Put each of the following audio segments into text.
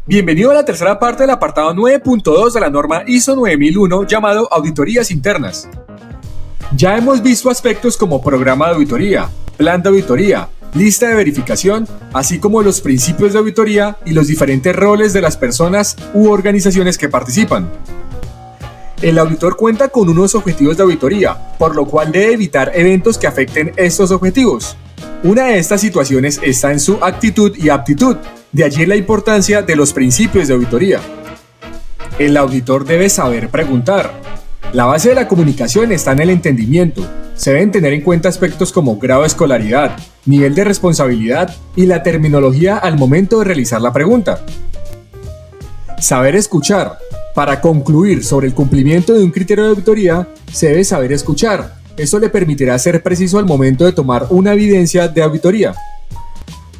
Bienvenido a la tercera parte del apartado 9.2 de la norma ISO 9001 llamado Auditorías Internas. Ya hemos visto aspectos como programa de auditoría, plan de auditoría, lista de verificación, así como los principios de auditoría y los diferentes roles de las personas u organizaciones que participan. El auditor cuenta con unos objetivos de auditoría, por lo cual debe evitar eventos que afecten estos objetivos. Una de estas situaciones está en su actitud y aptitud, de allí la importancia de los principios de auditoría. El auditor debe saber preguntar. La base de la comunicación está en el entendimiento. Se deben tener en cuenta aspectos como grado de escolaridad, nivel de responsabilidad y la terminología al momento de realizar la pregunta. Saber escuchar. Para concluir sobre el cumplimiento de un criterio de auditoría, se debe saber escuchar. Esto le permitirá ser preciso al momento de tomar una evidencia de auditoría.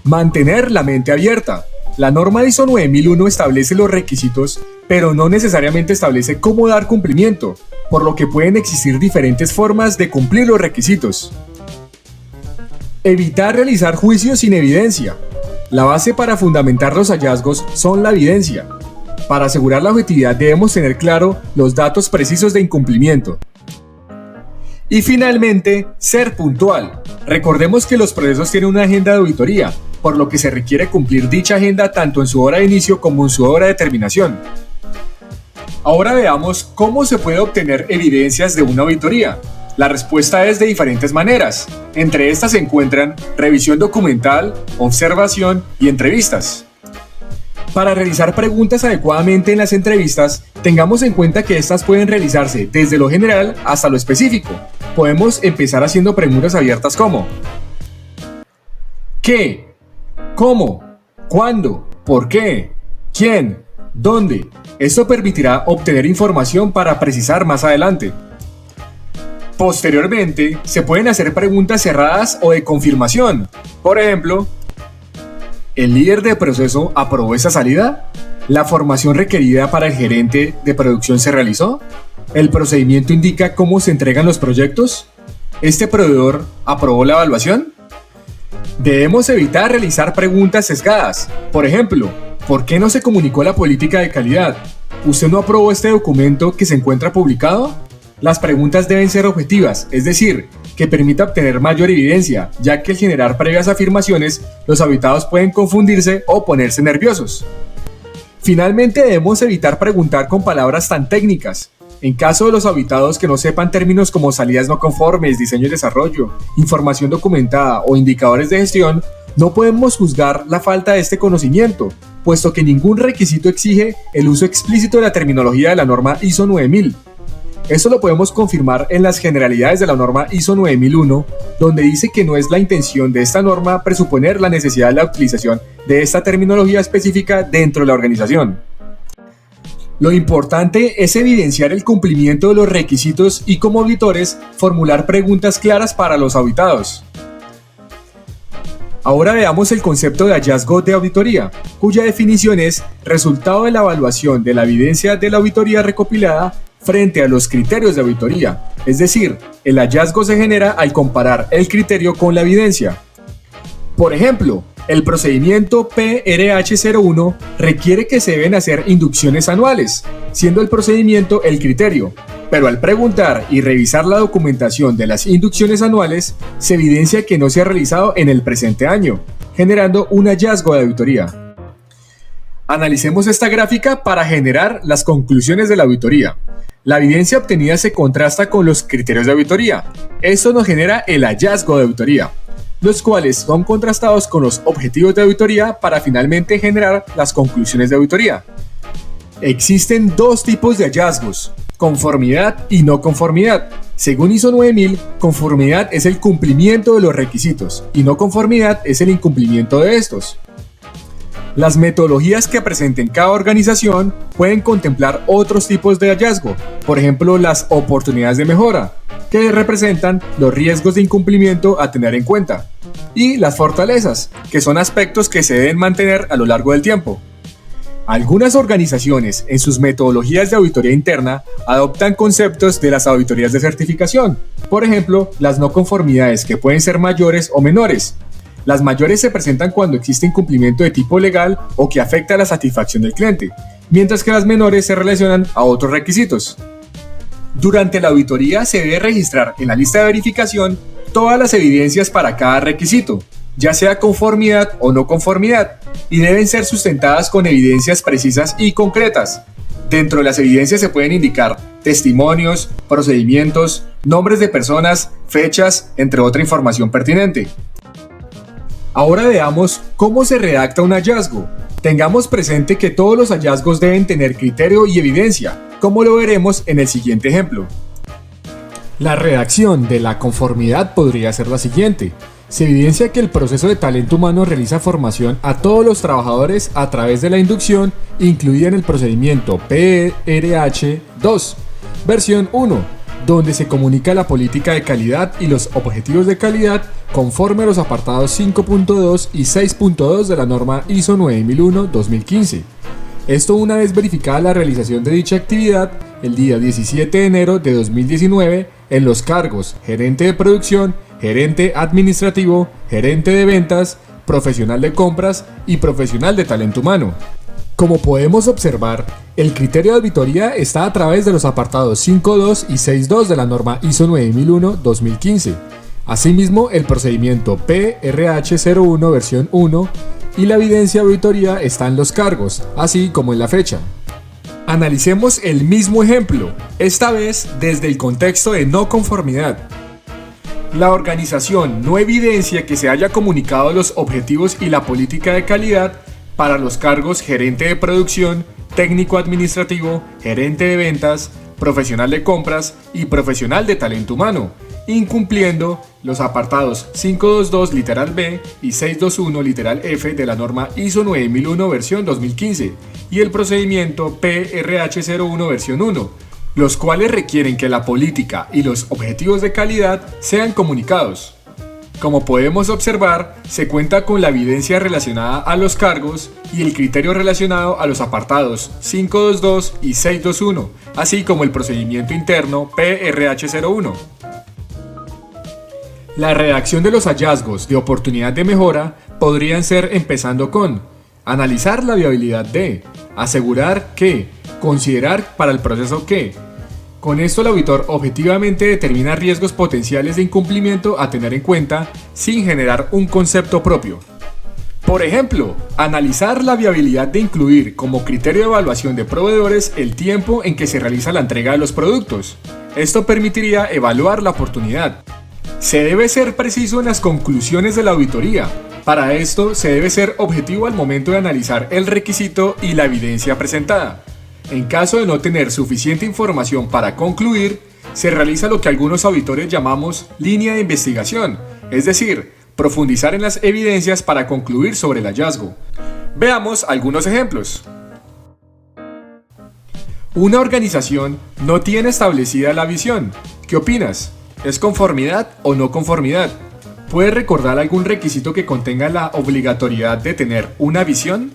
Mantener la mente abierta. La norma ISO 9001 establece los requisitos, pero no necesariamente establece cómo dar cumplimiento, por lo que pueden existir diferentes formas de cumplir los requisitos. Evitar realizar juicios sin evidencia. La base para fundamentar los hallazgos son la evidencia. Para asegurar la objetividad debemos tener claro los datos precisos de incumplimiento. Y finalmente, ser puntual. Recordemos que los procesos tienen una agenda de auditoría, por lo que se requiere cumplir dicha agenda tanto en su hora de inicio como en su hora de terminación. Ahora veamos cómo se puede obtener evidencias de una auditoría. La respuesta es de diferentes maneras. Entre estas se encuentran revisión documental, observación y entrevistas. Para realizar preguntas adecuadamente en las entrevistas, tengamos en cuenta que estas pueden realizarse desde lo general hasta lo específico. Podemos empezar haciendo preguntas abiertas como ¿qué? ¿Cómo? ¿Cuándo? ¿Por qué? ¿Quién? ¿Dónde? Esto permitirá obtener información para precisar más adelante. Posteriormente, se pueden hacer preguntas cerradas o de confirmación. Por ejemplo, ¿el líder de proceso aprobó esa salida? ¿La formación requerida para el gerente de producción se realizó? ¿El procedimiento indica cómo se entregan los proyectos? ¿Este proveedor aprobó la evaluación? Debemos evitar realizar preguntas sesgadas. Por ejemplo, ¿por qué no se comunicó la política de calidad? ¿Usted no aprobó este documento que se encuentra publicado? Las preguntas deben ser objetivas, es decir, que permita obtener mayor evidencia, ya que al generar previas afirmaciones, los auditados pueden confundirse o ponerse nerviosos. Finalmente, debemos evitar preguntar con palabras tan técnicas. En caso de los auditados que no sepan términos como salidas no conformes, diseño y desarrollo, información documentada o indicadores de gestión, no podemos juzgar la falta de este conocimiento, puesto que ningún requisito exige el uso explícito de la terminología de la norma ISO 9000. Esto lo podemos confirmar en las generalidades de la norma ISO 9001, donde dice que no es la intención de esta norma presuponer la necesidad de la utilización de esta terminología específica dentro de la organización. Lo importante es evidenciar el cumplimiento de los requisitos y como auditores formular preguntas claras para los auditados. Ahora veamos el concepto de hallazgo de auditoría, cuya definición es resultado de la evaluación de la evidencia de la auditoría recopilada frente a los criterios de auditoría, es decir, el hallazgo se genera al comparar el criterio con la evidencia. Por ejemplo, el procedimiento PRH01 requiere que se deben hacer inducciones anuales, siendo el procedimiento el criterio, pero al preguntar y revisar la documentación de las inducciones anuales, se evidencia que no se ha realizado en el presente año, generando un hallazgo de auditoría. Analicemos esta gráfica para generar las conclusiones de la auditoría. La evidencia obtenida se contrasta con los criterios de auditoría. Esto nos genera el hallazgo de auditoría, los cuales son contrastados con los objetivos de auditoría para finalmente generar las conclusiones de auditoría. Existen dos tipos de hallazgos, conformidad y no conformidad. Según ISO 9000, conformidad es el cumplimiento de los requisitos y no conformidad es el incumplimiento de estos. Las metodologías que presenten cada organización pueden contemplar otros tipos de hallazgo, por ejemplo las oportunidades de mejora, que representan los riesgos de incumplimiento a tener en cuenta, y las fortalezas, que son aspectos que se deben mantener a lo largo del tiempo. Algunas organizaciones en sus metodologías de auditoría interna adoptan conceptos de las auditorías de certificación, por ejemplo las no conformidades que pueden ser mayores o menores. Las mayores se presentan cuando existe incumplimiento de tipo legal o que afecta a la satisfacción del cliente, mientras que las menores se relacionan a otros requisitos. Durante la auditoría se debe registrar en la lista de verificación todas las evidencias para cada requisito, ya sea conformidad o no conformidad, y deben ser sustentadas con evidencias precisas y concretas. Dentro de las evidencias se pueden indicar testimonios, procedimientos, nombres de personas, fechas, entre otra información pertinente. Ahora veamos cómo se redacta un hallazgo. Tengamos presente que todos los hallazgos deben tener criterio y evidencia, como lo veremos en el siguiente ejemplo. La redacción de la conformidad podría ser la siguiente. Se evidencia que el proceso de talento humano realiza formación a todos los trabajadores a través de la inducción incluida en el procedimiento PRH2, versión 1, donde se comunica la política de calidad y los objetivos de calidad conforme a los apartados 5.2 y 6.2 de la norma ISO 9001-2015. Esto una vez verificada la realización de dicha actividad el día 17 de enero de 2019 en los cargos gerente de producción, gerente administrativo, gerente de ventas, profesional de compras y profesional de talento humano. Como podemos observar, el criterio de auditoría está a través de los apartados 5.2 y 6.2 de la norma ISO 9001-2015. Asimismo, el procedimiento PRH01 versión 1 y la evidencia de auditoría está en los cargos, así como en la fecha. Analicemos el mismo ejemplo, esta vez desde el contexto de no conformidad. La organización no evidencia que se haya comunicado los objetivos y la política de calidad para los cargos gerente de producción, técnico administrativo, gerente de ventas, profesional de compras y profesional de talento humano, incumpliendo los apartados 522 literal B y 621 literal F de la norma ISO 9001 versión 2015 y el procedimiento PRH01 versión 1, los cuales requieren que la política y los objetivos de calidad sean comunicados. Como podemos observar, se cuenta con la evidencia relacionada a los cargos y el criterio relacionado a los apartados 522 y 621, así como el procedimiento interno PRH01. La redacción de los hallazgos de oportunidad de mejora podrían ser empezando con analizar la viabilidad de, asegurar que, considerar para el proceso que. Con esto el auditor objetivamente determina riesgos potenciales de incumplimiento a tener en cuenta sin generar un concepto propio. Por ejemplo, analizar la viabilidad de incluir como criterio de evaluación de proveedores el tiempo en que se realiza la entrega de los productos. Esto permitiría evaluar la oportunidad. Se debe ser preciso en las conclusiones de la auditoría. Para esto se debe ser objetivo al momento de analizar el requisito y la evidencia presentada. En caso de no tener suficiente información para concluir, se realiza lo que algunos auditores llamamos línea de investigación, es decir, profundizar en las evidencias para concluir sobre el hallazgo. Veamos algunos ejemplos. Una organización no tiene establecida la visión. ¿Qué opinas? ¿Es conformidad o no conformidad? ¿Puedes recordar algún requisito que contenga la obligatoriedad de tener una visión?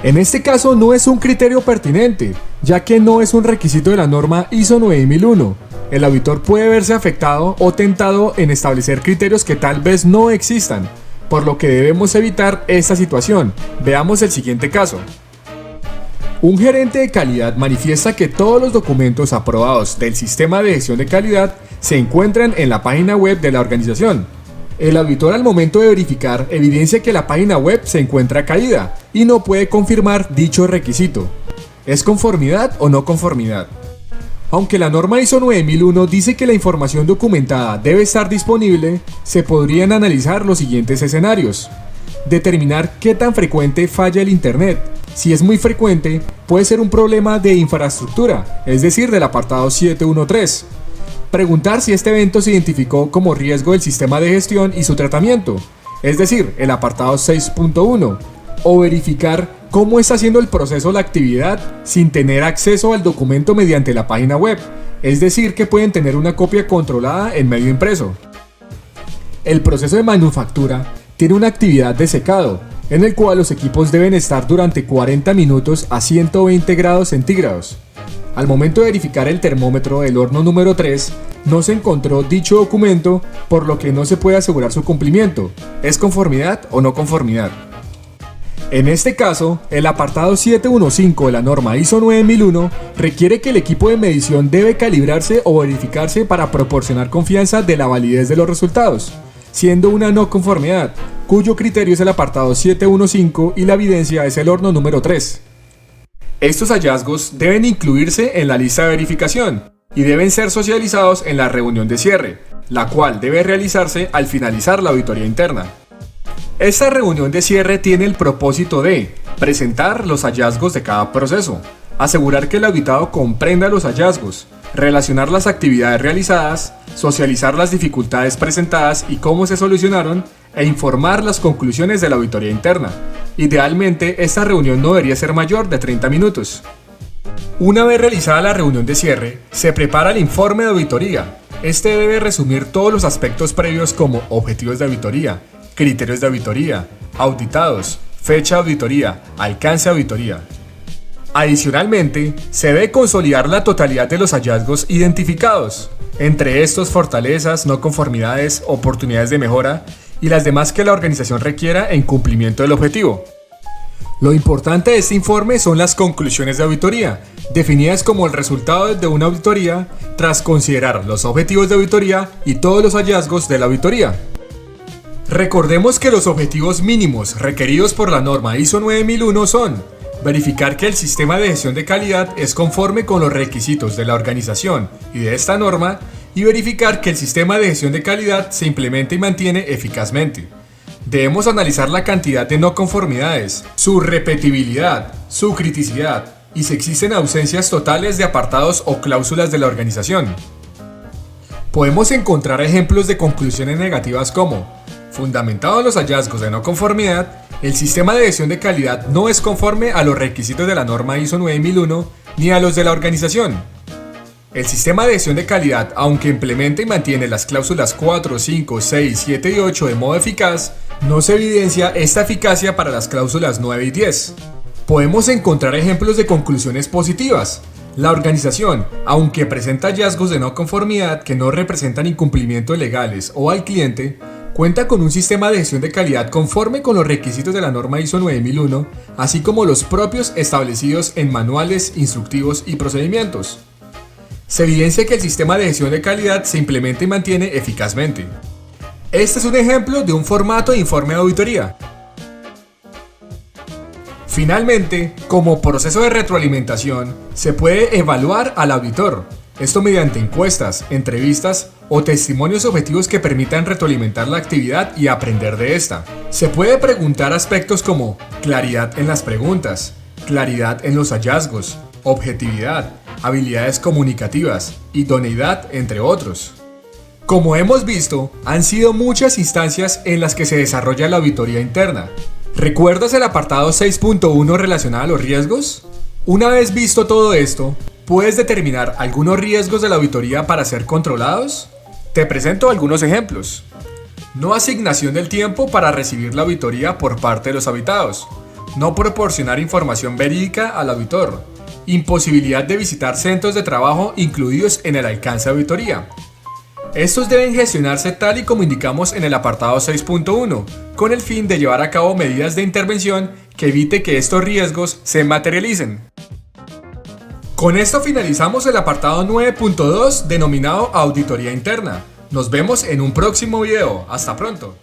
En este caso no es un criterio pertinente, ya que no es un requisito de la norma ISO 9001. El auditor puede verse afectado o tentado en establecer criterios que tal vez no existan, por lo que debemos evitar esta situación. Veamos el siguiente caso. Un gerente de calidad manifiesta que todos los documentos aprobados del sistema de gestión de calidad se encuentran en la página web de la organización. El auditor al momento de verificar evidencia que la página web se encuentra caída y no puede confirmar dicho requisito. ¿Es conformidad o no conformidad? Aunque la norma ISO 9001 dice que la información documentada debe estar disponible, se podrían analizar los siguientes escenarios. Determinar qué tan frecuente falla el internet. Si es muy frecuente, puede ser un problema de infraestructura, es decir, del apartado 713. Preguntar si este evento se identificó como riesgo del sistema de gestión y su tratamiento, es decir, el apartado 6.1, o verificar cómo está haciendo el proceso la actividad sin tener acceso al documento mediante la página web, es decir, que pueden tener una copia controlada en medio impreso. El proceso de manufactura tiene una actividad de secado, en el cual los equipos deben estar durante 40 minutos a 120 grados centígrados. Al momento de verificar el termómetro del horno número 3, no se encontró dicho documento, por lo que no se puede asegurar su cumplimiento. ¿Es conformidad o no conformidad? En este caso, el apartado 715 de la norma ISO 9001 requiere que el equipo de medición debe calibrarse o verificarse para proporcionar confianza de la validez de los resultados, siendo una no conformidad, cuyo criterio es el apartado 715 y la evidencia es el horno número 3. Estos hallazgos deben incluirse en la lista de verificación y deben ser socializados en la reunión de cierre, la cual debe realizarse al finalizar la auditoría interna. Esta reunión de cierre tiene el propósito de presentar los hallazgos de cada proceso, asegurar que el auditado comprenda los hallazgos, relacionar las actividades realizadas, socializar las dificultades presentadas y cómo se solucionaron, e informar las conclusiones de la auditoría interna. Idealmente, esta reunión no debería ser mayor de 30 minutos. Una vez realizada la reunión de cierre, se prepara el informe de auditoría. Este debe resumir todos los aspectos previos como objetivos de auditoría, criterios de auditoría, auditados, fecha de auditoría, alcance de auditoría. Adicionalmente, se debe consolidar la totalidad de los hallazgos identificados, entre estos fortalezas, no conformidades, oportunidades de mejora y las demás que la organización requiera en cumplimiento del objetivo. Lo importante de este informe son las conclusiones de auditoría, definidas como el resultado de una auditoría tras considerar los objetivos de auditoría y todos los hallazgos de la auditoría. Recordemos que los objetivos mínimos requeridos por la norma ISO 9001 son verificar que el sistema de gestión de calidad es conforme con los requisitos de la organización y de esta norma y verificar que el sistema de gestión de calidad se implementa y mantiene eficazmente. Debemos analizar la cantidad de no conformidades, su repetibilidad, su criticidad y si existen ausencias totales de apartados o cláusulas de la organización. Podemos encontrar ejemplos de conclusiones negativas como: fundamentado en los hallazgos de no conformidad, el sistema de gestión de calidad no es conforme a los requisitos de la norma ISO 9001 ni a los de la organización. El sistema de gestión de calidad, aunque implementa y mantiene las cláusulas 4, 5, 6, 7 y 8 de modo eficaz, no se evidencia esta eficacia para las cláusulas 9 y 10. Podemos encontrar ejemplos de conclusiones positivas. La organización, aunque presenta hallazgos de no conformidad que no representan incumplimientos legales o al cliente, cuenta con un sistema de gestión de calidad conforme con los requisitos de la norma ISO 9001, así como los propios establecidos en manuales, instructivos y procedimientos. Se evidencia que el sistema de gestión de calidad se implementa y mantiene eficazmente. Este es un ejemplo de un formato de informe de auditoría. Finalmente, como proceso de retroalimentación, se puede evaluar al auditor. Esto mediante encuestas, entrevistas o testimonios objetivos que permitan retroalimentar la actividad y aprender de esta. Se puede preguntar aspectos como claridad en las preguntas, claridad en los hallazgos, objetividad, habilidades comunicativas, idoneidad, entre otros. Como hemos visto, han sido muchas instancias en las que se desarrolla la auditoría interna. ¿Recuerdas el apartado 6.1 relacionado a los riesgos? Una vez visto todo esto, ¿puedes determinar algunos riesgos de la auditoría para ser controlados? Te presento algunos ejemplos. No asignación del tiempo para recibir la auditoría por parte de los auditados. No proporcionar información verídica al auditor. Imposibilidad de visitar centros de trabajo incluidos en el alcance de auditoría. Estos deben gestionarse tal y como indicamos en el apartado 6.1, con el fin de llevar a cabo medidas de intervención que evite que estos riesgos se materialicen. Con esto finalizamos el apartado 9.2 denominado Auditoría Interna. Nos vemos en un próximo video. Hasta pronto.